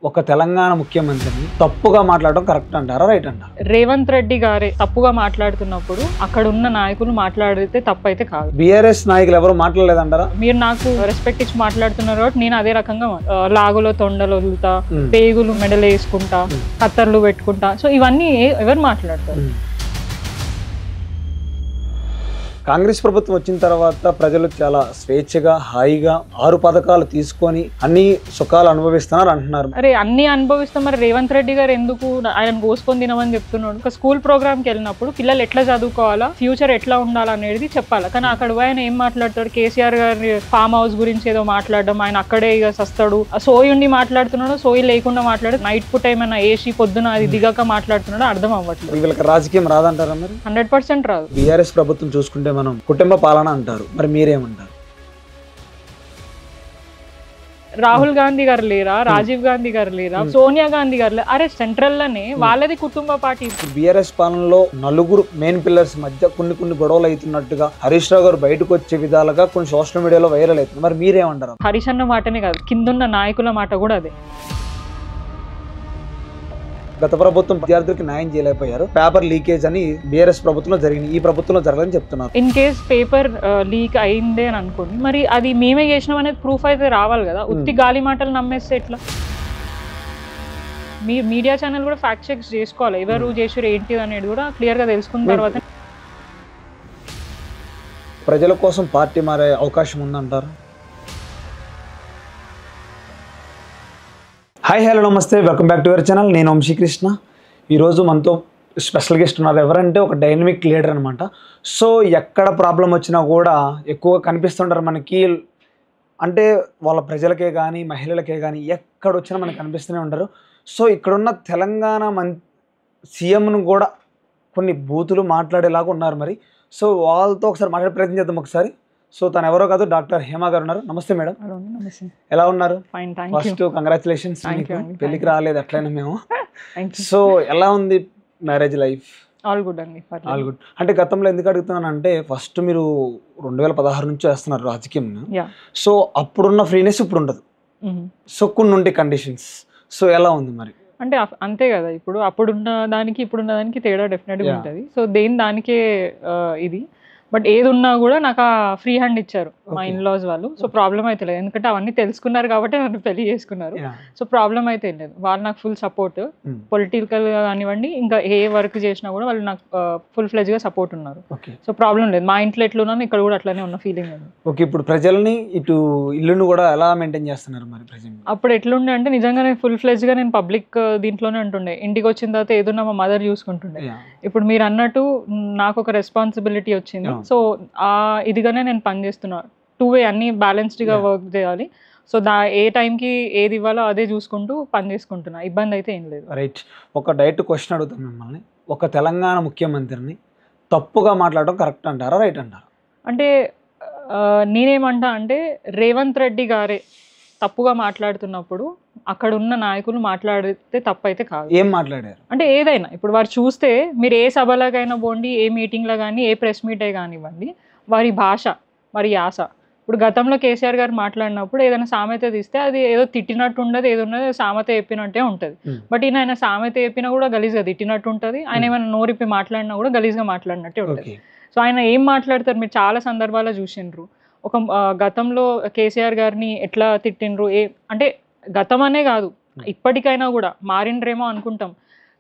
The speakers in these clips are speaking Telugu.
ఒక తెలంగాణ ముఖ్యమంత్రిని తప్పుగా మాట్లాడడం కరెక్ట్ అంటారా, రైట్ అంటారా? రేవంత్ రెడ్డి గారే తప్పుగా మాట్లాడుతున్నప్పుడు అక్కడ ఉన్న నాయకులు మాట్లాడితే తప్పు అయితే కాదు. బీఆర్ఎస్ నాయకులు ఎవరు మాట్లాడలేదంటారా? మీరు నాకు రెస్పెక్ట్ ఇచ్చి మాట్లాడుతున్నారు కాబట్టి నేను అదే రకంగా లాగులో తొండలు వదులుతా, పేగులు మెడలు వేసుకుంటా, కత్తర్లు పెట్టుకుంటా, సో ఇవన్నీ ఎవరు మాట్లాడతారు? కాంగ్రెస్ ప్రభుత్వం వచ్చిన తర్వాత ప్రజలు చాలా స్వేచ్ఛగా హాయిగా 6 పథకాలు తీసుకొని అన్ని సుఖాలు అనుభవిస్తున్నారు అంటున్నారు. అరే అన్ని అనుభవిస్తాం, మరి రేవంత్ రెడ్డి గారు ఎందుకు ఆయన కోసుకొని తినమని చెప్తున్నాడు? ఒక స్కూల్ ప్రోగ్రామ్కి వెళ్ళినప్పుడు పిల్లలు ఎట్లా చదువుకోవాలా, ఫ్యూచర్ ఎట్లా ఉండాలనేది చెప్పాలి. కానీ అక్కడ ఆయన ఏం మాట్లాడతాడు? కేసీఆర్ గారి ఫామ్ హౌస్ గురించి ఏదో మాట్లాడడం, ఆయన అక్కడే ఇక సస్తాడు, సోయి ఉండి మాట్లాడుతున్నాడు, సోయి లేకుండా మాట్లాడు, నైట్ పూట ఏమైనా ఏసీ పొద్దున అది దిగాక మాట్లాడుతున్నాడు, అర్థం అవ్వట్లేదు. వీళ్ళకి రాజకీయం రాదంటారా? మరి 100% రాదు. బీఆర్ఎస్ ప్రభుత్వం చూసుకుంటే మనం కుటుంబ పాలన అంటారు, మరి మీరేమంటారు? రాహుల్ గాంధీ గారు లేరా, రాజీవ్ గాంధీ గారు లేరా, సోనియా గాంధీ గారు లేరా? అరే సెంట్రల్ లోనే వాళ్ళది కుటుంబ పార్టీ. బీఆర్ఎస్ పాలనలో నలుగురు మెయిన్ పిల్లర్స్ మధ్య కొన్ని గొడవలు అవుతున్నట్టుగా హరీష్ రావు గారు బయటకు వచ్చే విధాలుగా కొన్ని సోషల్ మీడియాలో వైరల్ అవుతుంది, మరి మీరేమంటారు? హరీష్ అన్న మాటనే కాదు, కిందున్న నాయకుల మాట కూడా అదే. గత ప్రభుత్వం విద్యార్థులకు న్యాయం చేయలేకపోయారు, పేపర్ లీకేజ్ అని బీఆర్ఎస్ ప్రభుత్వంలో జరిగింది, ఈ ప్రభుత్వంలో జరగదని చెప్తున్నారు. ఇన్ కేస్ పేపర్ లీక్ అయిందే అని అనుకోండి, మరి అది మేమే చేసినాం అనేది ప్రూఫ్ అయితే రావాలి కదా. ఉత్తి గాలి మాటలు నమ్మేస్తే ఎట్లా? మీ మీడియా ఛానల్ కూడా ఫ్యాక్ట్ చెక్స్ చేసుకోవాలి, ఎవరు చేసారు ఏంటి అనేది కూడా క్లియర్గా తెలుసుకున్న తర్వాత. ప్రజల కోసం పార్టీ మారే అవకాశం ఉందంటారు? హాయ్ హలో నమస్తే, welcome back to your channel. నేను వంశీకృష్ణ. ఈరోజు మనతో స్పెషల్ గెస్ట్ ఉన్నారు. ఎవరంటే ఒక డైనమిక్ లీడర్ అనమాట. సో ఎక్కడ ప్రాబ్లం వచ్చినా కూడా ఎక్కువగా కనిపిస్తుంటారు మనకి. అంటే వాళ్ళ ప్రజలకే కానీ మహిళలకే కానీ ఎక్కడ వచ్చినా మనకు కనిపిస్తూనే ఉంటారు. సో ఇక్కడున్న తెలంగాణ సీఎంను కూడా కొన్ని బూతులు మాట్లాడేలాగా ఉన్నారు మరి. సో వాళ్ళతో ఒకసారి మాట్లాడే ప్రయత్నం చేద్దాం ఒకసారి. సో తను ఎవరో కాదు, డాక్టర్ హేమ గారు ఉన్నారు. నమస్తే మేడం, ఎలా ఉన్నారు? ఫస్ట్ కంగ్రాచులేషన్స్, పెళ్లికి రాలేదు అట్లయినా మేము. సో ఎలా ఉంది మ్యారేజ్ లైఫ్? ఆల్ గుడ్ అండి. All good. అంటే గతంలో ఎందుకు అడుగుతున్నాను అంటే, ఫస్ట్ మీరు 2016 నుంచి వేస్తున్నారు రాజకీయం. సో అప్పుడున్న ఫ్రీనెస్ ఇప్పుడు ఉండదు. సో కొన్ని ఉండే కండిషన్స్. సో ఎలా ఉంది మరి? అంటే అంతే కదా, ఇప్పుడు అప్పుడున్న దానికి ఇప్పుడున్న దానికి తేడా డెఫినెట్గా ఉంటుంది. సో దేని దానికే ఇది. బట్ ఏది ఉన్నా కూడా నాకు ఆ ఫ్రీ హ్యాండ్ ఇచ్చారు మా ఇన్లాస్ వాళ్ళు. సో ప్రాబ్లం అయితే లేదు, ఎందుకంటే అవన్నీ తెలుసుకున్నారు కాబట్టి నన్ను పెళ్లి చేసుకున్నారు. సో ప్రాబ్లం అయితే లేదు, వాళ్ళు నాకు ఫుల్ సపోర్ట్. పొలిటికల్గా కానివ్వండి, ఇంకా ఏ వర్క్ చేసినా కూడా వాళ్ళు నాకు ఫుల్ ఫ్లెజ్గా సపోర్ట్ ఉన్నారు. సో ప్రాబ్లం లేదు. మా ఇంట్లో ఎట్లున్నాను ఇక్కడ కూడా అట్లానే ఉన్న ఫీలింగ్ ఉంది. ఓకే, ఇప్పుడు ప్రజల్ని ఇటు ఇల్లును కూడా ఎలా మెయింటైన్ చేస్తున్నారు మరి ప్రజెంట్? అప్పుడు ఎట్లుండే అంటే నిజంగానే ఫుల్ ఫ్లెజ్గా నేను పబ్లిక్ దీంట్లోనే ఉంటుండే. ఇంటికి వచ్చిన తర్వాత ఏదన్నా మా మదర్ చూసుకుంటుండే. ఇప్పుడు మీరు అన్నట్టు నాకు ఒక రెస్పాన్సిబిలిటీ వచ్చింది. సో ఇదిగానే నేను పనిచేస్తున్నా. 2 వే అన్ని బ్యాలెన్స్డ్గా వర్క్ చేయాలి. సో ఏ టైంకి ఏది ఇవ్వాలో అదే చూసుకుంటూ పని చేసుకుంటున్నా. ఇబ్బంది అయితే ఏం లేదు. రైట్. ఒక డైరెక్ట్ క్వశ్చన్ అడుగుతాను మిమ్మల్ని. ఒక తెలంగాణ ముఖ్యమంత్రిని తప్పుగా మాట్లాడడం కరెక్ట్ అంటారా, రైట్ అంటారా? అంటే నేనేమంటా అంటే, రేవంత్ రెడ్డి గారే తప్పుగా మాట్లాడుతున్నప్పుడు అక్కడ ఉన్న నాయకులు మాట్లాడితే తప్పు అయితే కాదు. ఏం మాట్లాడారు అంటే ఏదైనా ఇప్పుడు వారు చూస్తే, మీరు ఏ సభలకైనా పోండి, ఏ మీటింగ్లో కానీ, ఏ ప్రెస్ మీటే కానివ్వండి, వారి భాష, వారి యాస. ఇప్పుడు గతంలో కేసీఆర్ గారు మాట్లాడినప్పుడు ఏదైనా సామెత తీస్తే అది ఏదో తిట్టినట్టు ఉండదు, ఏదో ఉన్నది సామెత చెప్పినట్టే ఉంటుంది. బట్ ఆయన సామెత చెప్పినా కూడా గలీజ్గా తిట్టినట్టు ఉంటుంది, ఆయన ఏమైనా నోరిప్పి మాట్లాడినా కూడా గలీజ్గా మాట్లాడినట్టే ఉంటుంది. సో ఆయన ఏం మాట్లాడతారు మీరు చాలా సందర్భాల్లో చూసిండ్రు. ఒక గతంలో కేసీఆర్ గారిని ఎట్లా తిట్టిండ్రు, అంటే గతం అనే కాదు ఇప్పటికైనా కూడా మారిండ్రేమో అనుకుంటాం.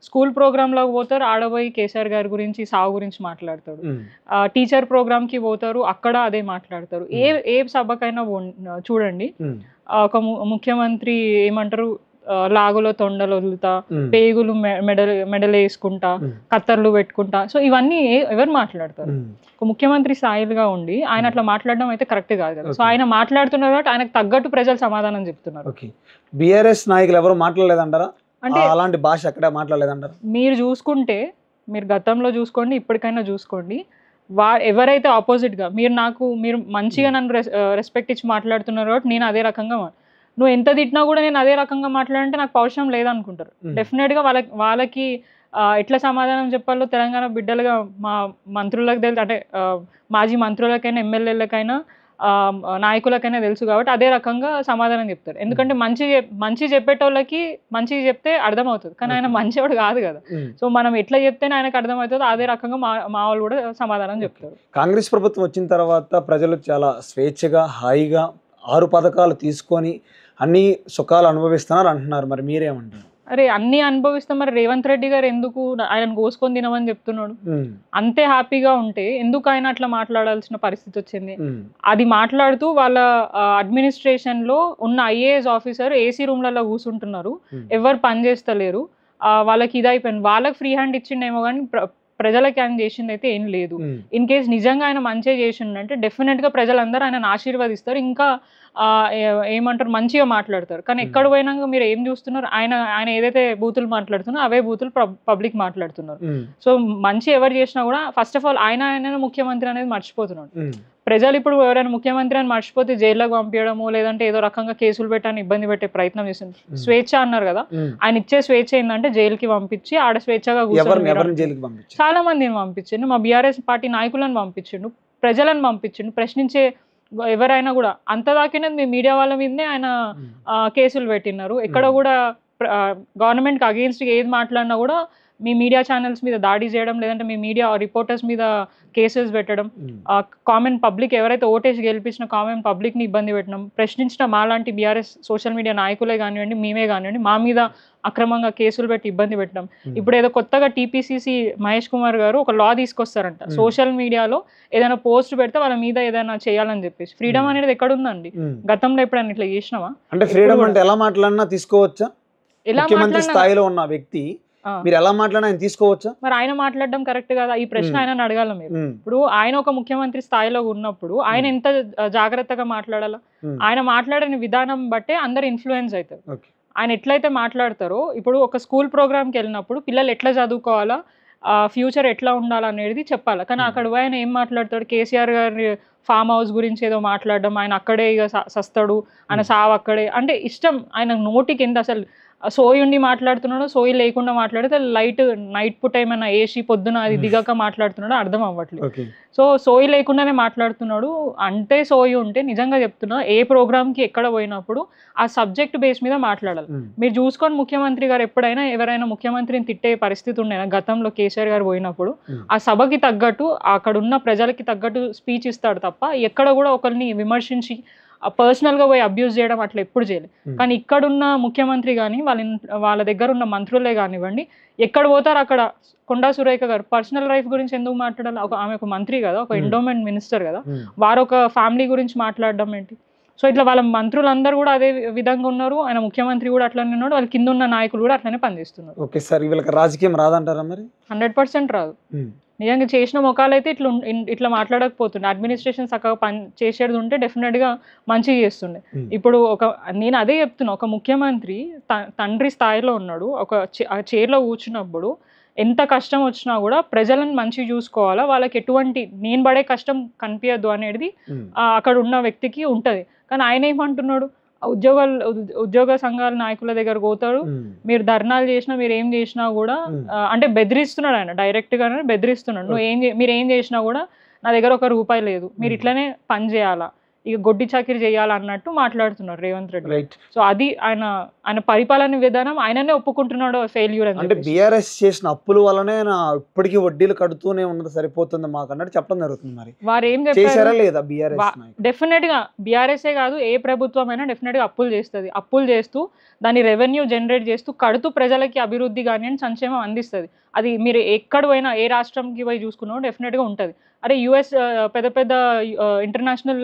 స్కూల్ ప్రోగ్రాంలోకి పోతారు, ఆడబోయి కేసీఆర్ గారి గురించి సాగు గురించి మాట్లాడతారు. టీచర్ ప్రోగ్రామ్కి పోతారు, అక్కడ అదే మాట్లాడతారు. ఏ సభకైనా చూడండి, ఒక ముఖ్యమంత్రి ఏమంటారు, లాగులో తొండలు వదులుతా, పేగులు మెడలు వేసుకుంటా, కత్తర్లు పెట్టుకుంటా, సో ఇవన్నీ ఎవరు మాట్లాడతారు? ఒక ముఖ్యమంత్రి స్థాయిగా ఉండి ఆయన అట్లా మాట్లాడడం అయితే కరెక్ట్ కాదు కదా. సో ఆయన మాట్లాడుతున్నారు కాబట్టి ఆయనకు తగ్గట్టు ప్రజలు సమాధానం చెప్తున్నారు. బీఆర్ఎస్ నాయకులు ఎవరు మాట్లాడలేదంటారా? అంటే అలాంటి భాష అక్కడ మాట్లాడలేదంటారా? మీరు చూసుకుంటే, మీరు గతంలో చూసుకోండి, ఇప్పటికైనా చూసుకోండి, ఎవరైతే ఆపోజిట్గా మీరు మంచిగా నన్ను రెస్పెక్ట్ ఇచ్చి మాట్లాడుతున్నారు కాబట్టి నేను అదే రకంగా, నువ్వు ఎంత తిట్టినా కూడా నేను అదే రకంగా మాట్లాడంటే నాకు పౌరుషం లేదనుకుంటారు. డెఫినెట్గా వాళ్ళకి ఎట్లా సమాధానం చెప్పాలో తెలంగాణ బిడ్డలుగా మా మంత్రులకు తెలుసు. అంటే మాజీ మంత్రులకైనా ఎమ్మెల్యేలకైనా నాయకులకైనా తెలుసు కాబట్టి అదే రకంగా సమాధానం చెప్తారు. ఎందుకంటే మంచి చెప్పేటోళ్ళకి మంచిగా చెప్తే అర్థమవుతుంది, కానీ ఆయన మంచివాడు కాదు కదా. సో మనం ఎట్లా చెప్తేనే ఆయనకు అర్థమవుతుందో అదే రకంగా మా వాళ్ళు కూడా సమాధానం చెప్తారు. కాంగ్రెస్ ప్రభుత్వం వచ్చిన తర్వాత ప్రజలు చాలా స్వేచ్ఛగా హాయిగా 6 పథకాలు తీసుకొని అన్ని సుఖాలు అనుభవిస్తున్నారు అంటున్నారు. మరి మీరేమంటారు? అరే అన్ని అనుభవిస్తాం, మరి రేవంత్ రెడ్డి గారు ఎందుకు ఆయన కోసుకొని తినమని చెప్తున్నాడు? అంతే హ్యాపీగా ఉంటే ఎందుకు ఆయన అట్లా మాట్లాడాల్సిన పరిస్థితి వచ్చింది? అది మాట్లాడుతూ వాళ్ళ అడ్మినిస్ట్రేషన్ లో ఉన్న IAS ఆఫీసర్ AC రూమ్లలో కూర్చుంటున్నారు, ఎవరు పని చేస్తలేరు, వాళ్ళకి ఇదైపోయింది. వాళ్ళకి ఫ్రీ హ్యాండ్ ఇచ్చిండేమో కానీ ప్రజలకి ఆయన చేసింది అయితే ఏం లేదు. ఇన్ కేస్ నిజంగా ఆయన మంచిగా చేసిండంటే డెఫినెట్ గా ప్రజలందరూ ఆయనను ఆశీర్వదిస్తారు, ఇంకా ఏమంటారు మంచిగా మాట్లాడతారు. కానీ ఎక్కడ పోయినాక మీరు ఏం చూస్తున్నారు? ఆయన ఏదైతే బూతులు మాట్లాడుతున్నారో అవే బూతులు పబ్లిక్ మాట్లాడుతున్నారు. సో మంచి ఎవరు చేసినా కూడా ఫస్ట్ ఆఫ్ ఆల్ ఆయన ముఖ్యమంత్రి అనేది మర్చిపోతున్నాడు. ప్రజలు ఇప్పుడు ఎవరైనా ముఖ్యమంత్రి అని మర్చిపోతే జైల్లోకి పంపించడము, లేదంటే ఏదో రకంగా కేసులు పెట్టాలని ఇబ్బంది పెట్టే ప్రయత్నం చేస్తుంది. స్వేచ్ఛ అన్నారు కదా, ఆయన ఇచ్చే స్వేచ్ఛ ఏంటంటే జైలుకి పంపించి ఆడ స్వేచ్ఛగా చాలా మందిని పంపించిండు, మా BRS పార్టీ నాయకులను పంపించిండు, ప్రజలను పంపించిండు, ప్రశ్నించే ఎవరైనా కూడా అంతదాకినే మీ మీడియా వాళ్ళ మీదనే ఆయన కేసులు పెట్టినారు. ఎక్కడ కూడా గవర్నమెంట్కి అగెయిన్స్ట్ ఏది మాట్లాడినా కూడా మీ మీడియా ఛానల్స్ మీద దాడి చేయడం, లేదంటే మీ మీడియా రిపోర్టర్స్ మీద కేసెస్ పెట్టడం, కామన్ పబ్లిక్ ఎవరైతే ఓటేసి గెలిపించిన కామన్ పబ్లిక్ని ఇబ్బంది పెట్టడం, ప్రశ్నించిన మాలాంటి BRS సోషల్ మీడియా నాయకులే కానివ్వండి, మేమే కానివ్వండి, మా మీద అక్రమంగా కేసులు పెట్టి ఇబ్బంది పెట్టడం. ఇప్పుడు ఏదో కొత్తగా TPCC మహేష్ కుమార్ గారు ఒక లా తీసుకొస్తారంట, సోషల్ మీడియాలో ఏదైనా పోస్ట్ పెడితే వాళ్ళ మీద ఏదైనా చేయాలని చెప్పేసి. ఫ్రీడమ్ అనేది ఎక్కడ ఉందండి? గతంలో ఎప్పుడైనా ఇట్లా చేసినావా? అంటే ఫ్రీడమ్ అంటే ఎలా మాట్లాడినా తీసుకోవచ్చా? ముఖ్యమంత్రి స్థాయిలో ఉన్న వ్యక్తి మీరు ఎలా మాట్లాడినా ఆయన తీసుకోవచ్చా? మరి ఆయన మాట్లాడడం కరెక్ట్ కదా? ఈ ప్రశ్న ఆయన అడగాల మీరు. ఇప్పుడు ఆయన ఒక ముఖ్యమంత్రి స్థాయిలో ఉన్నప్పుడు ఆయన ఎంత జాగ్రత్తగా మాట్లాడాలా? ఆయన మాట్లాడిన విధానం బట్టే అందరు ఇన్ఫ్లుయెన్స్ అవుతారు. ఆయన ఎట్లయితే మాట్లాడతారో, ఇప్పుడు ఒక స్కూల్ ప్రోగ్రామ్కి వెళ్ళినప్పుడు పిల్లలు ఎట్లా చదువుకోవాలా, ఫ్యూచర్ ఎట్లా ఉండాలనేది చెప్పాలి. కానీ అక్కడ ఆయన ఏం మాట్లాడతాడు? కేసీఆర్ గారి ఫామ్ హౌస్ గురించి ఏదో మాట్లాడడం, ఆయన అక్కడే ఇక సస్తాడు, ఆయన సావు అక్కడే, అంటే ఇష్టం ఆయన నోటికి ఎంత అసలు సోయి ఉండి మాట్లాడుతున్నాడు, సోయి లేకుండా మాట్లాడితే నైట్ పూట ఏమైనా వేసి పొద్దున అది దిగాక మాట్లాడుతున్నాడు అర్థం అవ్వట్లేదు. సో సోయి లేకుండానే మాట్లాడుతున్నాడు. అంటే సోయి ఉంటే నిజంగా చెప్తున్నా, ఏ ప్రోగ్రామ్కి ఎక్కడ పోయినప్పుడు ఆ సబ్జెక్ట్ బేస్ మీద మాట్లాడాలి. మీరు చూసుకొని ముఖ్యమంత్రి గారు ఎప్పుడైనా ఎవరైనా ముఖ్యమంత్రిని తిట్టే పరిస్థితి ఉండేనా? గతంలో కేసీఆర్ గారు పోయినప్పుడు ఆ సభకి తగ్గట్టు అక్కడ ఉన్న ప్రజలకి తగ్గట్టు స్పీచ్ ఇస్తాడు తప్ప ఎక్కడ కూడా ఒకరిని విమర్శించి పర్సనల్గా పోయి అబ్యూజ్ చేయడం అట్లా ఎప్పుడు చేయలేదు. కానీ ఇక్కడున్న ముఖ్యమంత్రి కానీ వాళ్ళ దగ్గర ఉన్న మంత్రులే కానివ్వండి, ఎక్కడ పోతారు అక్కడ కొండా సురేఖ గారు పర్సనల్ లైఫ్ గురించి ఎందుకు మాట్లాడాలి? ఆమె ఒక మంత్రి కదా, ఒక ఎండోమెంట్ మినిస్టర్ కదా, వారు ఒక ఫ్యామిలీ గురించి మాట్లాడడం ఏంటి? సో ఇట్లా వాళ్ళ మంత్రులందరూ కూడా అదే విధంగా ఉన్నారు, ఆయన ముఖ్యమంత్రి కూడా అట్లనే ఉన్నాడు, వాళ్ళ కింద ఉన్న నాయకులు కూడా అట్లనే పనిచేస్తున్నారు. ఓకే సార్, వీళ్ళకి రాజకీయం రాదంటారా? మరి 100% రాదు. నిజంగా చేసిన మొఖాలైతే ఇట్లా మాట్లాడకపోతుండే, అడ్మినిస్ట్రేషన్ చక్కగా పని చేసేది ఉంటే డెఫినెట్గా మంచిగా చేస్తుండే. ఇప్పుడు నేను అదే చెప్తున్నా, ఒక ముఖ్యమంత్రి తండ్రి స్థాయిలో ఉన్నాడు, ఒక చైర్లో కూర్చున్నప్పుడు ఎంత కష్టం వచ్చినా కూడా ప్రజలను మంచిగా చూసుకోవాలా, వాళ్ళకి ఎటువంటి నేను పడే కష్టం కనిపించద్దు అనేది అక్కడ ఉన్న వ్యక్తికి ఉంటుంది. కానీ ఆయన ఏమంటున్నాడు? ఉద్యోగ సంఘాల నాయకుల దగ్గర పోతాడు, మీరు ధర్నాలు చేసినా మీరు ఏం చేసినా కూడా అంటే బెదిరిస్తున్నాడు, ఆయన డైరెక్ట్ గానే బెదిరిస్తున్నాడు. మీరు ఏం చేసినా కూడా నా దగ్గర ₹1 లేదు, మీరు ఇట్లనే పని చేయాలా, ఇక గొడ్డి చాకిరి చేయాలన్నట్టు మాట్లాడుతున్నారు రేవంత్ రెడ్డి. సో అది ఆయన పరిపాలన విధానం ఆయననే ఒప్పుకుంటున్నాడు ఫెయిల్యూర్ అని. అంటే BRS చేసిన అప్పుల వల్లనే ఇప్పటికీ వడ్డీలు కడుతూనే ఉన్నది, సరిపోతుంది మాకు అన్నట్టు చెప్పడం జరుగుతుంది. మరి వారు ఏం చేశారా లేదా BRS? డెఫినెట్ గా BRS కాదు, ఏ ప్రభుత్వం అయినా డెఫినెట్ గా అప్పులు చేస్తుంది. అప్పులు చేస్తూ దాని రెవెన్యూ జనరేట్ చేస్తూ కడుతూ ప్రజలకి అభివృద్ధి కానీ సంక్షేమం అందిస్తుంది. అది మీరు ఎక్కడ పోయినా ఏ రాష్ట్రంకి పోయి చూసుకున్నా డెఫినెట్గా ఉంటుంది. అరే US పెద్ద ఇంటర్నేషనల్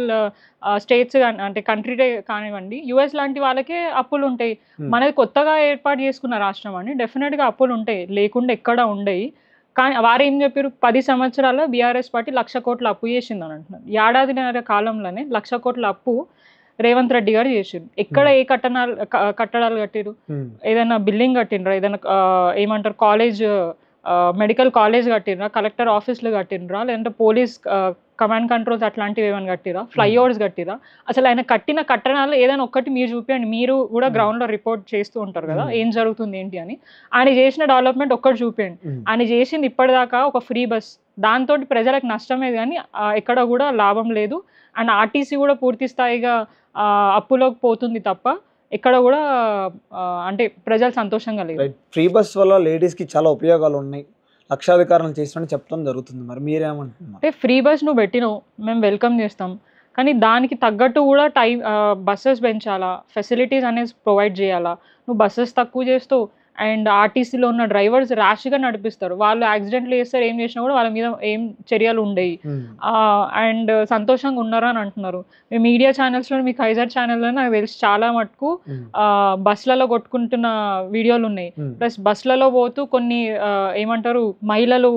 స్టేట్స్ అంటే కంట్రీ కానివ్వండి, US లాంటి వాళ్ళకే అప్పులు ఉంటాయి. మనది కొత్తగా ఏర్పాటు చేసుకున్న రాష్ట్రం అని డెఫినెట్గా అప్పులు ఉంటాయి, లేకుండా ఎక్కడ ఉండయి. కానీ వారు ఏం చెప్పారు? 10 సంవత్సరాల్లో BRS పార్టీ 1,00,000 కోట్ల అప్పు చేసిందని అంటున్నారు. ఏడాదిన్నర కాలంలోనే 1,00,000 కోట్ల అప్పు రేవంత్ రెడ్డి గారు చేసిండు. ఎక్కడ ఏ కట్టడాలు కట్టిరు? ఏదైనా బిల్డింగ్ కట్టినరా? ఏదైనా ఏమంటారు కాలేజ్, మెడికల్ కాలేజ్ కట్టినరా? కలెక్టర్ ఆఫీసులు కట్టినరా? లేదంటే పోలీస్ కమాండ్ కంట్రోల్స్ అట్లాంటివి ఏమైనా కట్టిరా? ఫ్లైఓవర్స్ కట్టిరా? అసలు ఆయన కట్టిన కట్టడాలు ఏదైనా ఒక్కటి మీరు చూపించండి. మీరు కూడా గ్రౌండ్లో రిపోర్ట్ చేస్తూ ఉంటారు కదా ఏం జరుగుతుంది ఏంటి అని. ఆయన చేసిన డెవలప్మెంట్ ఒక్కటి చూపించండి. ఆయన చేసింది ఇప్పటిదాకా ఒక ఫ్రీ బస్, దాంతో ప్రజలకు నష్టమే కానీ ఎక్కడ కూడా లాభం లేదు. అండ్ ఆర్టీసీ కూడా పూర్తి స్థాయిగా అప్పులోకి పోతుంది తప్ప ఎక్కడ కూడా అంటే ప్రజలు సంతోషంగా లేదు. ఫ్రీ బస్ వల్ల లేడీస్కి చాలా ఉపయోగాలు ఉన్నాయి, లక్షాధికారులు చేసినట్టు చెప్పడం జరుగుతుంది. మరి మీరేమంటున్నారు? అంటే ఫ్రీ బస్ నువ్వు పెట్టినావు, మేము వెల్కమ్ చేస్తాం, కానీ దానికి తగ్గట్టు కూడా బస్సెస్ పెంచాలా, ఫెసిలిటీస్ అనేది ప్రొవైడ్ చేయాలా. నువ్వు బస్సెస్ తక్కువ చేస్తావు అండ్ ఆర్టీసీలో ఉన్న డ్రైవర్స్ ర్యాష్గా నడిపిస్తారు. వాళ్ళు యాక్సిడెంట్లు చేస్తారు, ఏం చేసినా కూడా వాళ్ళ మీద ఏం చర్యలు ఉండేవి. అండ్ సంతోషంగా ఉన్నారా అని అంటున్నారు. మేము మీడియా ఛానల్స్లో, మీ కైజర్ ఛానల్లో నాకు తెలిసి చాలా మటుకు బస్లలో కొట్టుకుంటున్న వీడియోలు ఉన్నాయి. ప్లస్ బస్లలో పోతూ కొన్ని ఏమంటారు మహిళలు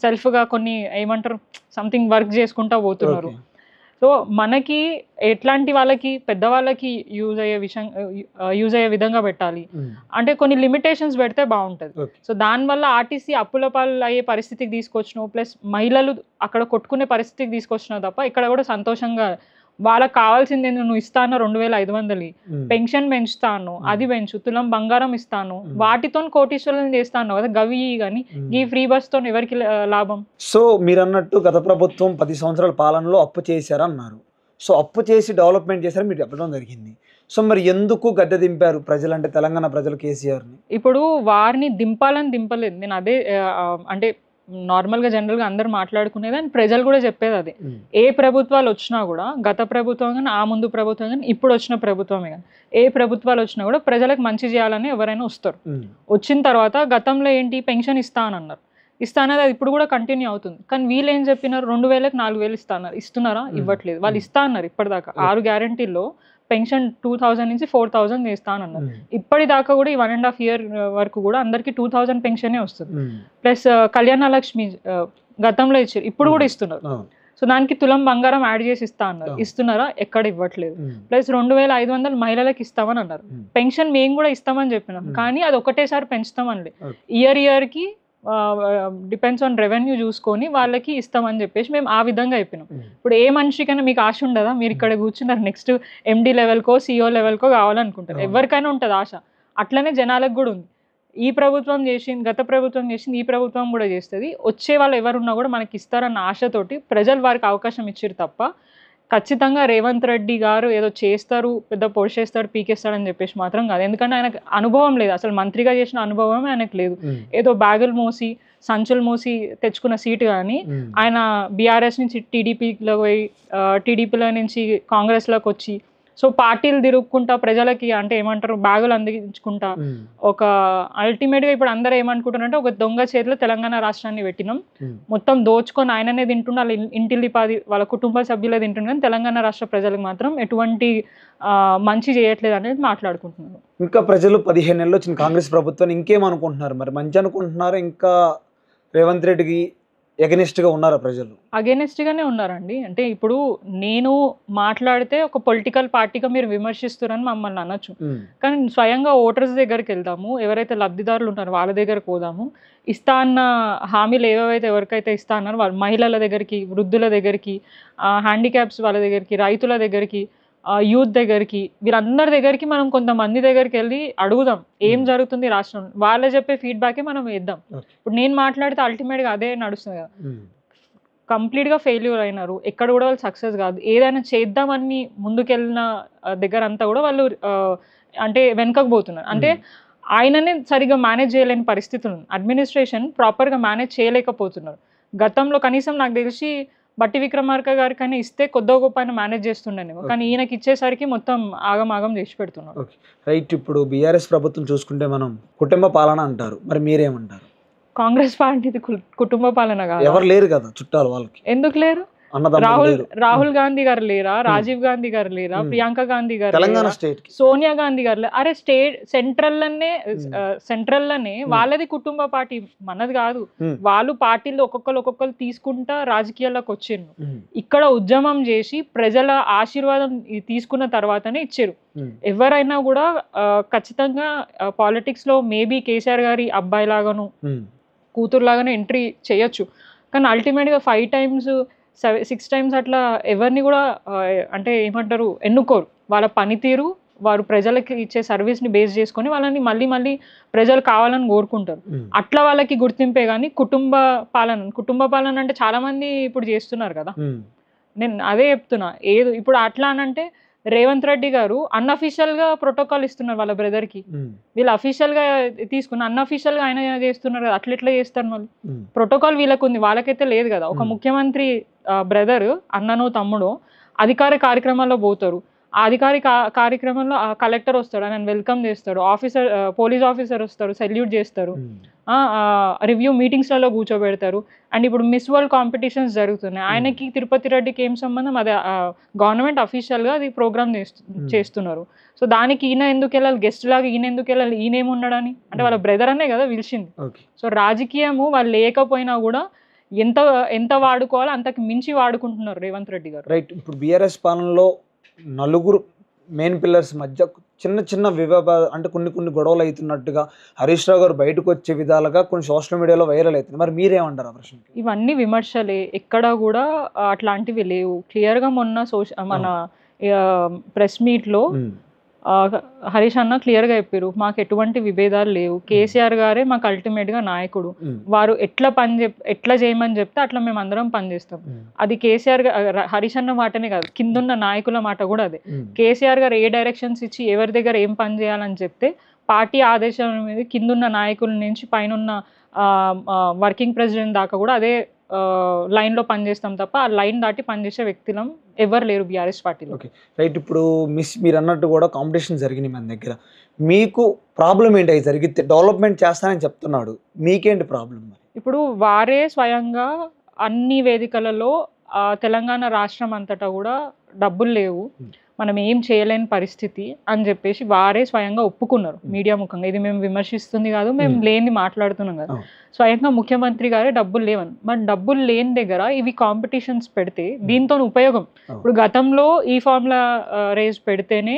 సెల్ఫ్గా కొన్ని ఏమంటారు సంథింగ్ వర్క్ చేసుకుంటా పోతున్నారు. సో మనకి ఎట్లాంటి వాళ్ళకి పెద్దవాళ్ళకి యూజ్ అయ్యే విధంగా పెట్టాలి. అంటే కొన్ని లిమిటేషన్స్ పెడితే బాగుంటుంది. సో దానివల్ల ఆర్టీసీ అప్పుల పాలు అయ్యే పరిస్థితికి తీసుకొచ్చినావు, ప్లస్ మహిళలు అక్కడ కొట్టుకునే పరిస్థితికి తీసుకొచ్చినావు తప్ప ఇక్కడ కూడా సంతోషంగా వాళ్ళకి కావాల్సింది నువ్వు ఇస్తాను 2500 పెన్షన్ పెంచుతాను, అది పెంచు, తులం బంగారం ఇస్తాను, వాటితో కోటీశ్వరులను చేస్తాను కదా గవి. కానీ ఈ ఫ్రీ బస్ తో ఎవరికి లాభం? సో మీరు అన్నట్టు గత ప్రభుత్వం 10 సంవత్సరాల పాలనలో అప్పు చేశారన్నారు. సో అప్పు చేసి డెవలప్మెంట్ చేశారు మీరు చెప్పడం జరిగింది. సో మరి ఎందుకు గద్దె దింపారు ప్రజలు, అంటే తెలంగాణ ప్రజలు కేసీఆర్ని? ఇప్పుడు వారిని దింపలేదు నేను. అదే అంటే నార్మల్గా జనరల్గా అందరు మాట్లాడుకునేది అండ్ ప్రజలు కూడా చెప్పేది అదే. ఏ ప్రభుత్వాలు వచ్చినా కూడా, గత ప్రభుత్వం కానీ ఆ ముందు ప్రభుత్వం కానీ ఇప్పుడు వచ్చిన ప్రభుత్వమే కానీ, ఏ ప్రభుత్వాలు వచ్చినా కూడా ప్రజలకు మంచి చేయాలని ఎవరైనా వస్తారు. వచ్చిన తర్వాత గతంలో ఏంటి పెన్షన్ ఇస్తానన్నారు, ఇస్తానది అది ఇప్పుడు కూడా కంటిన్యూ అవుతుంది. కానీ వీళ్ళు ఏం చెప్పినారు, 2000కి 4000 ఇస్తున్నారా? ఇవ్వట్లేదు. వాళ్ళు ఇస్తా అన్నారు ఇప్పటిదాకా 6 గ్యారంటీల్లో పెన్షన్ 2000 నుంచి 4000 చేస్తానన్నారు. ఇప్పటిదాకా కూడా ఈ 1.5 year వరకు కూడా అందరికి 2000 పెన్షనే వస్తుంది. ప్లస్ కళ్యాణ లక్ష్మి గతంలో ఇచ్చారు, ఇప్పుడు కూడా ఇస్తున్నారు. సో దానికి తులం బంగారం యాడ్ చేసి ఇస్తా అన్నారు, ఇస్తున్నారా? ఎక్కడ ఇవ్వట్లేదు. ప్లస్ 2500 మహిళలకు ఇస్తామని అన్నారు. పెన్షన్ మేము కూడా ఇస్తామని చెప్పినాం, కానీ అది ఒకటేసారి పెంచుతామని ఇయర్కి డిపెండ్స్ ఆన్ రెవెన్యూ చూసుకొని వాళ్ళకి ఇస్తామని చెప్పేసి మేము ఆ విధంగా చెప్పినాం. ఇప్పుడు ఏ మనిషికైనా మీకు ఆశ ఉండదా? మీరు ఇక్కడ కూర్చున్నారు, నెక్స్ట్ ఎండి లెవెల్కో సిఇఓ లెవెల్కో కావాలనుకుంటారు, ఎవరికైనా ఉంటుంది ఆశ. అట్లనే జనాలకు కూడా ఉంది. ఈ ప్రభుత్వం చేసింది, గత ప్రభుత్వం చేసింది, ఈ ప్రభుత్వం కూడా చేస్తుంది. వచ్చే వాళ్ళు ఎవరున్నా కూడా మనకి ఇస్తారన్న ఆశతోటి ప్రజలు వారికి అవకాశం ఇచ్చారు తప్ప ఖచ్చితంగా రేవంత్ రెడ్డి గారు ఏదో చేస్తారు, పెద్ద పొడిచేస్తారు, పీకేస్తాడని చెప్పేసి మాత్రం కాదు. ఎందుకంటే ఆయనకు అనుభవం లేదు, అసలు మంత్రిగా చేసిన అనుభవమే ఆయనకు లేదు. ఏదో బ్యాగులు మోసి సంచులు మోసి తెచ్చుకున్న సీటు కానీ ఆయన బీఆర్ఎస్ నుంచి టీడీపీలో పోయి, టీడీపీలో నుంచి కాంగ్రెస్లోకి వచ్చి, సో పార్టీలు తిరుగుకుంటా ప్రజలకి అంటే ఏమంటారు బ్యాగులు అందించుకుంటా ఒక అల్టిమేట్గా ఇప్పుడు అందరూ ఏమనుకుంటారంటే ఒక దొంగ చేతిలో తెలంగాణ రాష్ట్రాన్ని పెట్టినాం, మొత్తం దోచుకొని ఆయననే తింటున్నా, వాళ్ళ ఇంటిల్లిపాది వాళ్ళ కుటుంబ సభ్యులే తింటున్నారు, కానీ తెలంగాణ రాష్ట్ర ప్రజలకు మాత్రం ఎటువంటి మంచి చేయట్లేదు అనేది మాట్లాడుకుంటున్నారు. ఇంకా ప్రజలు 15 నెలలు వచ్చిన కాంగ్రెస్ ప్రభుత్వాన్ని ఇంకేమనుకుంటున్నారు? మరి మంచి అనుకుంటున్నారు, ఇంకా రేవంత్ రెడ్డికి ఎగనిస్ట్గా ఉన్నారా ప్రజలు? అగెనిస్ట్గానే ఉన్నారండి. అంటే ఇప్పుడు నేను మాట్లాడితే ఒక పొలిటికల్ పార్టీగా మీరు విమర్శిస్తున్నారని మమ్మల్ని అనొచ్చు, కానీ స్వయంగా ఓటర్స్ దగ్గరికి వెళ్దాము, ఎవరైతే లబ్ధిదారులు ఉన్నారో వాళ్ళ దగ్గరకు పోదాము, ఇస్తా అన్న హామీలు ఏవైతే ఎవరికైతే ఇస్తా అన్నారో వాళ్ళ మహిళల దగ్గరికి, వృద్ధుల దగ్గరికి, హ్యాండిక్యాప్స్ వాళ్ళ దగ్గరికి, రైతుల దగ్గరికి, యూత్ దగ్గరికి, వీళ్ళందరి దగ్గరికి మనం కొంతమంది దగ్గరికి వెళ్ళి అడుగుదాం ఏం జరుగుతుంది రాష్ట్రంలో, వాళ్ళే చెప్పే ఫీడ్బ్యాకే మనం ఇద్దాం. ఇప్పుడు నేను మాట్లాడితే అల్టిమేట్గా అదే నడుస్తుంది కదా. కంప్లీట్గా ఫెయిల్యూర్ అయినారు, ఎక్కడ కూడా వాళ్ళు సక్సెస్ కాదు. ఏదైనా చేద్దామని ముందుకెళ్ళిన దగ్గర అంతా కూడా వాళ్ళు అంటే వెనకకు పోతున్నారు. అంటే ఆయననే సరిగా మేనేజ్ చేయలేని పరిస్థితి ఉంది, అడ్మినిస్ట్రేషన్ ప్రాపర్గా మేనేజ్ చేయలేకపోతున్నారు. గతంలో కనీసం నాకు తెలిసి బట్టి విక్రమార్క గారికైనా ఇస్తే కొద్దో గొప్ప ఆయన మేనేజ్ చేస్తుండేమో, కానీ ఈయనకి ఇచ్చేసరికి మొత్తం ఆగమాగం చేసి పెడుతున్నారు. రైట్. ఇప్పుడు బీఆర్ఎస్ ప్రభుత్వం చూసుకుంటే మనం కుటుంబ పాలన అంటారు, మరి మీరేమంటారు? కాంగ్రెస్ పార్టీది కుటుంబ పాలన కాదు. ఎవరు లేరు కదా చుట్టాలు వాళ్ళకి? ఎందుకు లేరు? రాహుల్ గాంధీ గారు లేరా? రాజీవ్ గాంధీ గారు లేరా? ప్రియాంక గాంధీ గారు, సోనియా గాంధీ గారు లేరా? అరే స్టేట్ సెంట్రల్లోనే వాళ్ళది కుటుంబ పార్టీ, మనది కాదు. వాళ్ళు పార్టీలు ఒక్కొక్కరు తీసుకుంటా రాజకీయాల్లోకి వచ్చిండ్రు. ఇక్కడ ఉద్యమం చేసి ప్రజల ఆశీర్వాదం తీసుకున్న తర్వాతనే ఇచ్చారు. ఎవరైనా కూడా ఖచ్చితంగా పాలిటిక్స్ లో మేబీ కేసీఆర్ గారి అబ్బాయి లాగాను కూతురు లాగానే ఎంట్రీ చేయొచ్చు, కానీ అల్టిమేట్గా 5 times 6 times అట్లా ఎవరిని కూడా అంటే ఏమంటారు ఎన్నుకోరు. వాళ్ళ పనితీరు, వారు ప్రజలకి ఇచ్చే సర్వీస్ని బేస్ చేసుకొని వాళ్ళని మళ్ళీ మళ్ళీ ప్రజలు కావాలని కోరుకుంటారు. అట్లా వాళ్ళకి గుర్తింపే కానీ కుటుంబ పాలన అంటే చాలా మంది ఇప్పుడు చేస్తున్నారు కదా. నేను అదే చెప్తున్నా. ఇప్పుడు అట్లా అనంటే రేవంత్ రెడ్డి గారు అన్అఫీషియల్ గా ప్రోటోకాల్ ఇస్తున్నారు వాళ్ళ బ్రదర్ కి. వీళ్ళు అఫీషియల్ గా తీసుకున్న అన్అఫీషియల్ గా ఆయన చేస్తున్నారు కదా. అట్లా ఎట్లా చేస్తారు వాళ్ళు? ప్రోటోకాల్ వీళ్ళకు ఉంది, వాళ్ళకైతే లేదు కదా. ఒక ముఖ్యమంత్రి బ్రదర్, అన్ననో తమ్ముడో అధికార కార్యక్రమాల్లో పోతారు. ఆ అధికారిక కార్యక్రమంలో కలెక్టర్ వస్తాడు, ఆయన వెల్కమ్ చేస్తాడు, పోలీస్ ఆఫీసర్ వస్తారు, సెల్యూట్ చేస్తారు, రివ్యూ మీటింగ్స్లలో కూర్చోబెడతారు. అండ్ ఇప్పుడు మిస్ వరల్డ్ కాంపిటీషన్స్ జరుగుతున్నాయి, ఆయనకి తిరుపతి రెడ్డికి ఏం సంబంధం? అదే గవర్నమెంట్ అఫీషియల్గా అది ప్రోగ్రామ్ చేస్తున్నారు. సో దానికి ఈయన ఎందుకు వెళ్ళాలి? గెస్ట్ లాగా ఈయన ఎందుకు వెళ్ళాలి? ఈయన ఏమున్నాడని? అంటే వాళ్ళ బ్రదర్ అనే కదా పిలిచింది. సో రాజకీయము వాళ్ళు లేకపోయినా కూడా ఎంత వాడుకోవాలో అంతకు మించి వాడుకుంటున్నారు రేవంత్ రెడ్డి గారు. రైట్. ఇప్పుడు బీఆర్ఎస్ పాలనలో నలుగురు మెయిన్ పిల్లర్స్ మధ్య చిన్న చిన్న అంటే కొన్ని గొడవలు అవుతున్నట్టుగా హరీష్ రావు గారు బయటకు వచ్చే విధాలుగా కొన్ని సోషల్ మీడియాలో వైరల్ అవుతుంది. మరి మీరేమంటారు ఆ ప్రశ్న? ఇవన్నీ విమర్శలే, ఎక్కడ కూడా అట్లాంటివి లేవు. క్లియర్గా మొన్న మన ప్రెస్ మీట్లో హరీష్ అన్న క్లియర్గా చెప్పారు, మాకు ఎటువంటి విభేదాలు లేవు, కేసీఆర్ గారే మాకు అల్టిమేట్గా నాయకుడు, వారు ఎట్లా చేయమని చెప్తే అట్లా మేము అందరం పనిచేస్తాం. అది కేసీఆర్ హరీష్ అన్న మాటనే కాదు, కిందున్న నాయకుల మాట కూడా అదే. కేసీఆర్ గారు ఏ డైరెక్షన్స్ ఇచ్చి ఎవరి దగ్గర ఏం పని చేయాలని చెప్తే పార్టీ ఆదేశాల మీద కిందున్న నాయకుల నుంచి పైన వర్కింగ్ ప్రెసిడెంట్ దాకా కూడా అదే లైన్లో పనిచేస్తాం తప్ప ఆ లైన్ దాటి పనిచేసే వ్యక్తులం ఎవరు లేరు బీఆర్ఎస్ పార్టీలో. Okay right. ఇప్పుడు మీరు అన్నట్టు కూడా కాంపిటీషన్ జరిగినాయి మన దగ్గర. మీకు ప్రాబ్లం ఏంటి? అవి జరిగితే డెవలప్మెంట్ చేస్తానని చెప్తున్నాడు, మీకేంటి ప్రాబ్లం? ఇప్పుడు వారే స్వయంగా అన్ని వేదికలలో తెలంగాణ రాష్ట్రం అంతటా కూడా డబ్బులు లేవు, మనం ఏం చేయలేని పరిస్థితి అని చెప్పేసి వారే స్వయంగా ఒప్పుకున్నారు మీడియా ముఖంగా. ఇది మేము విమర్శిస్తుంది కాదు, మేము లేని మాట్లాడుతున్నాం కదా. స్వయంగా ముఖ్యమంత్రి గారే డబ్బులు లేవని. మరి డబ్బులు లేని దగ్గర ఇవి కాంపిటీషన్స్ పెడితే దీంతో ఉపయోగం? ఇప్పుడు గతంలో ఈ ఫార్ములా రేస్ పెడితేనే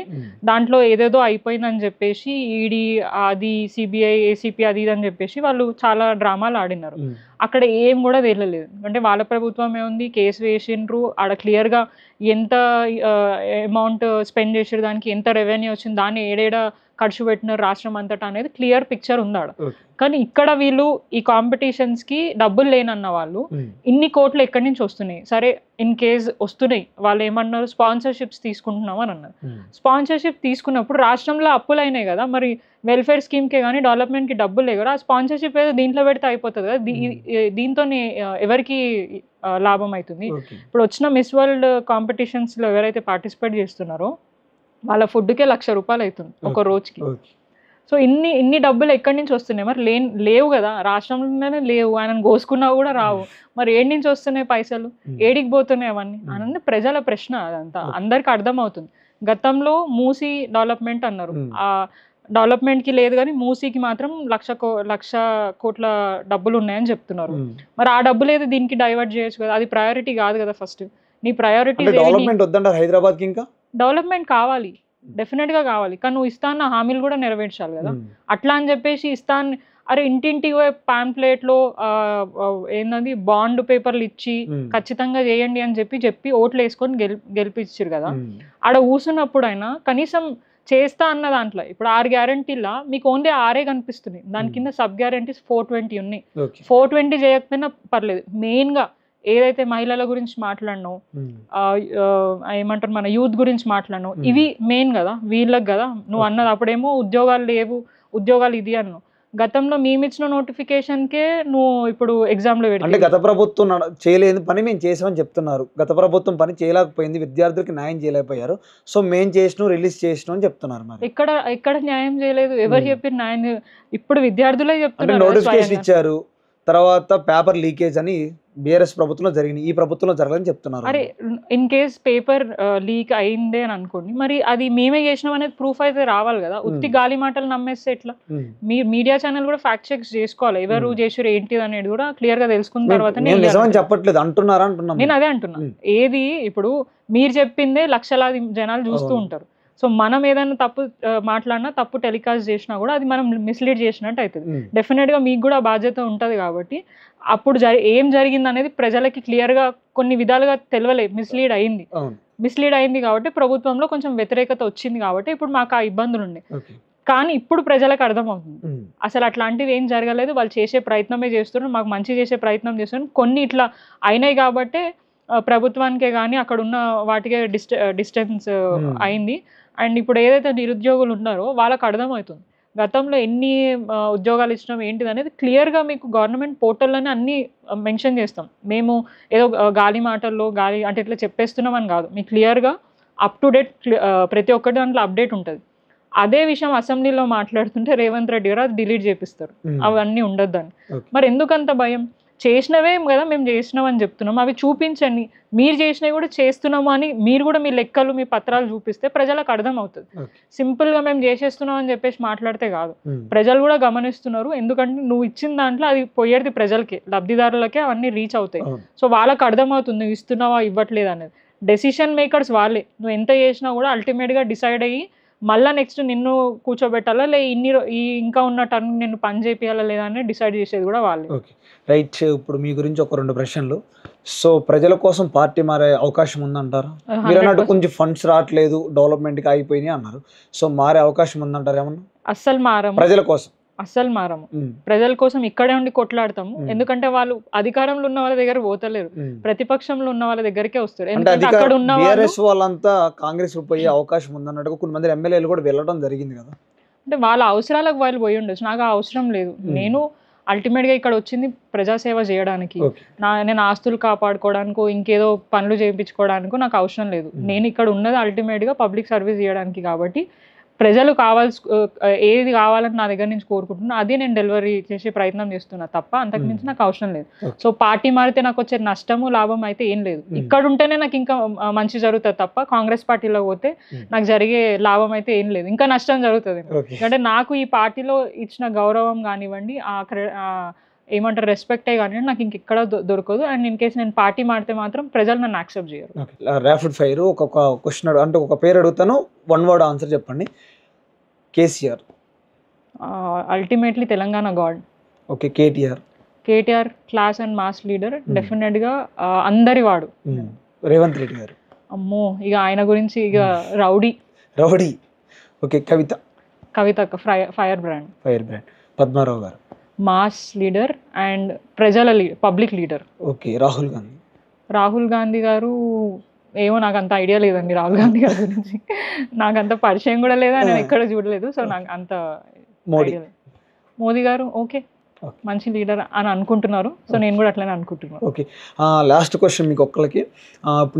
దాంట్లో ఏదేదో అయిపోయిందని చెప్పేసి ఈడీ అది సిబిఐ ఏసీపీ అది ఇది అని చెప్పేసి వాళ్ళు చాలా డ్రామాలు ఆడినారు. అక్కడ ఏం కూడా తేలలేదు. అంటే వాళ్ళ ప్రభుత్వం ఏముంది, కేసు వేసిండ్రు, ఆడ క్లియర్గా ఎంత అమౌంట్ స్పెండ్ చేసారు, దానికి ఎంత రెవెన్యూ వచ్చింది, దాన్ని ఏడేడా ఖర్చు పెట్టినారు రాష్ట్రం అంతటా అనేది క్లియర్ పిక్చర్ ఉందాడ. కానీ ఇక్కడ వీళ్ళు ఈ కాంపిటీషన్స్కి డబ్బులు లేనన్న వాళ్ళు ఇన్ని కోట్లు ఎక్కడి నుంచి వస్తున్నాయి? సరే ఇన్ కేస్ వస్తున్నాయి, వాళ్ళు ఏమన్నారు, స్పాన్సర్షిప్స్ తీసుకుంటున్నాం అని అన్నారు. స్పాన్సర్షిప్ తీసుకున్నప్పుడు రాష్ట్రంలో అప్పులు అయినాయి కదా, మరి వెల్ఫేర్ స్కీమ్కే కానీ డెవలప్మెంట్కి డబ్బులు లేవు కదా, ఆ స్పాన్సర్షిప్ ఏదో దీంట్లో పెడితే అయిపోతుంది కదా. దీంతో ఎవరికి లాభం అవుతుంది? ఇప్పుడు వచ్చిన మిస్ వరల్డ్ కాంపిటీషన్స్లో ఎవరైతే పార్టిసిపేట్ చేస్తున్నారో వాళ్ళ ఫుడ్కే ₹1,00,000 అవుతుంది ఒక రోజుకి. సో ఇన్ని డబ్బులు ఎక్కడి నుంచి వస్తున్నాయి? మరి లేవు కదా, రాష్ట్రంలోనే లేవు, ఆయనను కోసుకున్నా కూడా రావు, మరి ఏడి నుంచి వస్తున్నాయి పైసలు, ఏడికి పోతున్నాయి అవన్నీ అన్నది ప్రజల ప్రశ్న. అదంతా అందరికి అర్థమవుతుంది. గతంలో మూసీ డెవలప్మెంట్ అన్నారు, ఆ డెవలప్మెంట్కి లేదు కానీ మూసీకి మాత్రం 1,00,000 కోట్ల డబ్బులు ఉన్నాయని చెప్తున్నారు. మరి ఆ డబ్బులు ఏదో దీనికి డైవర్ట్ చేయొచ్చు కదా, అది ప్రయారిటీ కాదు కదా. ఫస్ట్ నీ ప్రయారిటీ డెవలప్మెంట్ వద్దంటారు హైదరాబాద్కి? ఇంకా డెవలప్మెంట్ కావాలి, డెఫినెట్గా కావాలి, కానీ నువ్వు ఇస్తాన్న హామీలు కూడా నెరవేర్చాలి కదా. అట్లా అని చెప్పేసి ఇస్తాను, అరే ఇంటింటికి ప్యాంప్లెట్లో ఏంటది బాండ్ పేపర్లు ఇచ్చి ఖచ్చితంగా చేయండి అని చెప్పి ఓట్లు వేసుకొని గెలిపించారు కదా. ఆడ కూర్చున్నప్పుడు అయినా కనీసం చేస్తా అన్న దాంట్లో ఇప్పుడు 6 గ్యారంటీలా మీకు ఓన్లీ 6 కనిపిస్తున్నాయి, దాని కింద సబ్ గ్యారంటీస్ 420 ఉన్నాయి. 420 చేయకపోయినా పర్లేదు, మెయిన్గా ఏదైతే మహిళల గురించి మాట్లాడినావు, ఏమంటారు మన యూత్ గురించి మాట్లాడినావు, ఇవి మెయిన్ కదా వీళ్ళకి కదా. నువ్వు అన్నది అప్పుడేమో ఉద్యోగాలు లేవు, ఉద్యోగాలు ఇది అన్నావు. గతంలో మేము ఇచ్చిన నోటిఫికేషన్కే నువ్వు ఇప్పుడు ఎగ్జామ్లో అంటే గత ప్రభుత్వం చేయలేని పని మేము చేసామని చెప్తున్నారు. గత ప్రభుత్వం పని చేయలేకపోయింది, విద్యార్థులకి న్యాయం చేయలేకపోయారు, సో మేము చేసినాం రిలీజ్ చేసినాం అని చెప్తున్నారు. మరి ఎక్కడ న్యాయం చేయలేదు? ఎవరు చెప్పిన న్యాయం? ఇప్పుడు విద్యార్థులే చెప్తున్నారు. నోటిఫికేషన్ ఇచ్చారు, తర్వాత పేపర్ లీకేజ్ అని బీఆర్ఎస్ ప్రభుత్వంలో జరిగింది, ఈ ప్రభుత్వంలో జరగదని చెప్తున్నారు. అరే ఇన్ కేస్ పేపర్ లీక్ అయిందే అని అనుకోండి, మరి అది మేమే చేసినాం అనేది ప్రూఫ్ అయితే రావాలి కదా. ఉత్తి గాలి మాటలు నమ్మేస్తే ఎట్లా? మీరు మీడియా ఛానల్ కూడా ఫ్యాక్ట్ చెక్స్ చేసుకోవాలి, ఎవరు చేసారు ఏంటి అనేది కూడా క్లియర్ గా తెలుసుకున్న తర్వాత చెప్పట్లేదు అంటున్నారా అంటున్నా. నేను అదే అంటున్నా, ఏది ఇప్పుడు మీరు చెప్పిందే లక్షలాది జనాలు చూస్తూ ఉంటారు. సో మనం ఏదైనా తప్పు మాట్లాడినా, తప్పు టెలికాస్ట్ చేసినా కూడా అది మనం మిస్లీడ్ చేసినట్టు అవుతుంది. డెఫినెట్గా మీకు కూడా బాధ్యత ఉంటుంది కాబట్టి అప్పుడు ఏం జరిగింది అనేది ప్రజలకి క్లియర్గా కొన్ని విధాలుగా తెలియలేదు, మిస్లీడ్ అయింది. మిస్లీడ్ అయింది కాబట్టి ప్రభుత్వంలో కొంచెం వ్యతిరేకత వచ్చింది కాబట్టి ఇప్పుడు మాకు ఆ ఇబ్బందులు ఉన్నాయి. కానీ ఇప్పుడు ప్రజలకు అర్థమవుతుంది అసలు అట్లాంటివి ఏం జరగలేదు, వాళ్ళు చేసే ప్రయత్నమే చేస్తున్నారు, మాకు మంచి చేసే ప్రయత్నం చేస్తున్నారు. కొన్ని ఇట్లా అయినాయి కాబట్టి ప్రభుత్వానికే కానీ అక్కడ ఉన్న వాటికే డిస్టెన్స్ అయింది. అండ్ ఇప్పుడు ఏదైతే నిరుద్యోగులు ఉన్నారో వాళ్ళకి అర్థమవుతుంది గతంలో ఎన్ని ఉద్యోగాలు ఇచ్చినాం ఏంటిది అనేది క్లియర్గా మీకు గవర్నమెంట్ పోర్టల్లోనే అన్నీ మెన్షన్ చేస్తాం. మేము ఏదో గాలి మాటల్లో గాలి అంటే ఇట్లా చెప్పేస్తున్నామని కాదు, మీకు క్లియర్గా అప్ టు డేట్ ప్రతి ఒక్కటి దాంట్లో అప్డేట్ ఉంటుంది. అదే విషయం అసెంబ్లీలో మాట్లాడుతుంటే రేవంత్ రెడ్డి గారు అది డిలీట్ చేపిస్తారు, అవన్నీ ఉండొద్దని. మరి ఎందుకంత భయం? చేసినవే కదా మేము చేసినాం అని చెప్తున్నాం, అవి చూపించండి. మీరు చేసినవి కూడా చేస్తున్నాము అని మీరు కూడా మీ లెక్కలు మీ పత్రాలు చూపిస్తే ప్రజలకు అర్థం అవుతుంది. సింపుల్గా మేము చేసేస్తున్నాం అని చెప్పేసి మాట్లాడితే కాదు, ప్రజలు కూడా గమనిస్తున్నారు. ఎందుకంటే నువ్వు ఇచ్చిన దాంట్లో అది పోయేది ప్రజలకి, లబ్ధిదారులకే అవన్నీ రీచ్ అవుతాయి. సో వాళ్ళకి అర్థమవుతుంది నువ్వు ఇస్తున్నావా ఇవ్వట్లేదు అనేది. డెసిషన్ మేకర్స్ వాళ్ళే, నువ్వు ఎంత చేసినా కూడా అల్టిమేట్గా డిసైడ్ అయ్యి మళ్ళీ నెక్స్ట్ నిన్ను కూర్చోబెట్టాలా లే ఈ ఇంకా ఉన్న టర్మ్ నిన్ను పని చేయాలా లేదా అని డిసైడ్ చేసేది కూడా వాళ్ళే. Okay right. ఇప్పుడు మీ గురించి ఒక 2 ప్రశ్నలు. సో ప్రజల కోసం పార్టీ మారే అవకాశం ఉందంటారా? మీరు అన్నట్టు కొంచెం ఫండ్స్ రావట్లేదు, డెవలప్మెంట్కి ఆగిపోయినాయి అన్నారు. సో మారే అవకాశం ఉందంటారు ఏమన్నా? అస్సలు మారము, ప్రజల కోసం అస్సలు మారము. ప్రజల కోసం ఇక్కడే ఉండి కొట్లాడతాము. ఎందుకంటే వాళ్ళు అధికారంలో ఉన్న వాళ్ళ దగ్గర పోతలేరు, ప్రతిపక్షంలో ఉన్న వాళ్ళ దగ్గరికే వస్తారు. ఎందుకంటే అక్కడ ఉన్న వాళ్ళంతా కాంగ్రెస్ పోయే అవకాశం ఉందన్నట్టు కొంతమంది ఎమ్మెల్యేలు కూడా వెళ్ళడం జరిగింది కదా. అంటే వాళ్ళ అవసరాలకు వాళ్ళు పోయి ఉండొచ్చు, నాకు ఆ అవసరం లేదు. నేను అల్టిమేట్గా ఇక్కడ వచ్చింది ప్రజాసేవ చేయడానికి, నేను ఆస్తులు కాపాడుకోవడానికో ఇంకేదో పనులు చేయించుకోవడానికో నాకు అవసరం లేదు. నేను ఇక్కడ ఉన్నది అల్టిమేట్గా పబ్లిక్ సర్వీస్ చేయడానికి. కాబట్టి ప్రజలు ఏది కావాలని నా దగ్గర నుంచి కోరుకుంటున్నా అదే నేను డెలివరీ చేసే ప్రయత్నం చేస్తున్నా తప్ప అంతకుమించి నాకు అవసరం లేదు. సో పార్టీ మారితే నాకు వచ్చే నష్టము లాభం అయితే ఏం లేదు. ఇక్కడ ఉంటేనే నాకు ఇంకా మంచి జరుగుతుంది తప్ప కాంగ్రెస్ పార్టీలో పోతే నాకు జరిగే లాభం అయితే ఏం లేదు, ఇంకా నష్టం జరుగుతుంది. అంటే నాకు ఈ పార్టీలో ఇచ్చిన గౌరవం కానివ్వండి, ఏమంటారు రెస్పెక్టే కానివ్వండి నాకు ఇంకెక్కడ దొరకదు. అండ్ ఇన్ కేసు నేను పార్టీ మారితే మాత్రం ప్రజలు నన్ను యాక్సెప్ట్ చేయరు. ర్యాపిడ్ ఫైర్ ఒక్కొక్క క్వశ్చన్ అంటే ఒక పేరు అడుగుతాను, 1 వర్డ్ ఆన్సర్ చెప్పండి. KCR. Ultimately Telangana God. Okay. KTR class and mass leader, డెఫినెట్గా అందరి వాడు. రేవంత్ రెడ్డి గారు. అమ్మో ఇక ఆయన గురించి ఇక రౌడీ. ఓకే. కవిత ఫైర్ బ్రాండ్. పద్మారావు గారు. మాస్ లీడర్ అండ్ ప్రజల public leader. Okay. Rahul Gandhi గారు ఏమో నాకు అంత ఐడియా లేదండి రాహుల్ గాంధీ గారి గురించి, నాకు అంత పరిచయం కూడా లేదా, నేను ఎక్కడ చూడలేదు. సో నాకు అంత మోదీ గారు ఓకే మంచి లీడర్ అని అనుకుంటున్నారు. సో నేను కూడా అట్లనే అనుకుంటున్నాను. ఓకే. లాస్ట్ క్వశ్చన్ మీకు ఒక్కరికి.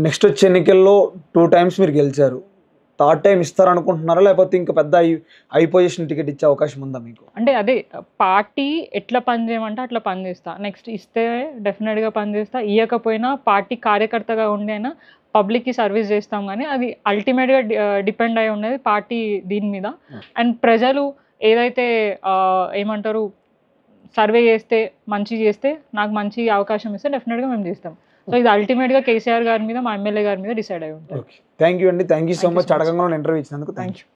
నెక్స్ట్ వచ్చే ఎన్నికల్లో 2 times మీరు గెలిచారు, 3rd time ఇస్తారనుకుంటున్నారా లేకపోతే ఇంకా పెద్ద పొజిషన్ టికెట్ ఇచ్చే అవకాశం ఉందా మీకు? అంటే అదే పార్టీ ఎట్లా పని చేయమంటే అట్లా పని చేస్తా. నెక్స్ట్ ఇస్తే డెఫినెట్గా పని చేస్తా, ఇవ్వకపోయినా పార్టీ కార్యకర్తగా ఉండైనా పబ్లిక్కి సర్వీస్ చేస్తాం. కానీ అది అల్టిమేట్గా డిపెండ్ అయి ఉన్నది పార్టీ దీని మీద. అండ్ ప్రజలు ఏదైతే ఏమంటారు సర్వే చేస్తే మంచి చేస్తే నాకు మంచి అవకాశం ఇస్తే డెఫినెట్గా మేము చేస్తాం. సో ఇది అల్టిమేట్గా కేసీఆర్ గారి మీద మా ఎమ్మెల్యే గారి మీద డిసైడ్ అయి ఉంటుంది. థ్యాంక్ యూ అండి, థ్యాంక్ యూ సో మచ్. అడగంగా ఇంటర్వ్యూ ఇచ్చినందుకు థ్యాంక్ యూ.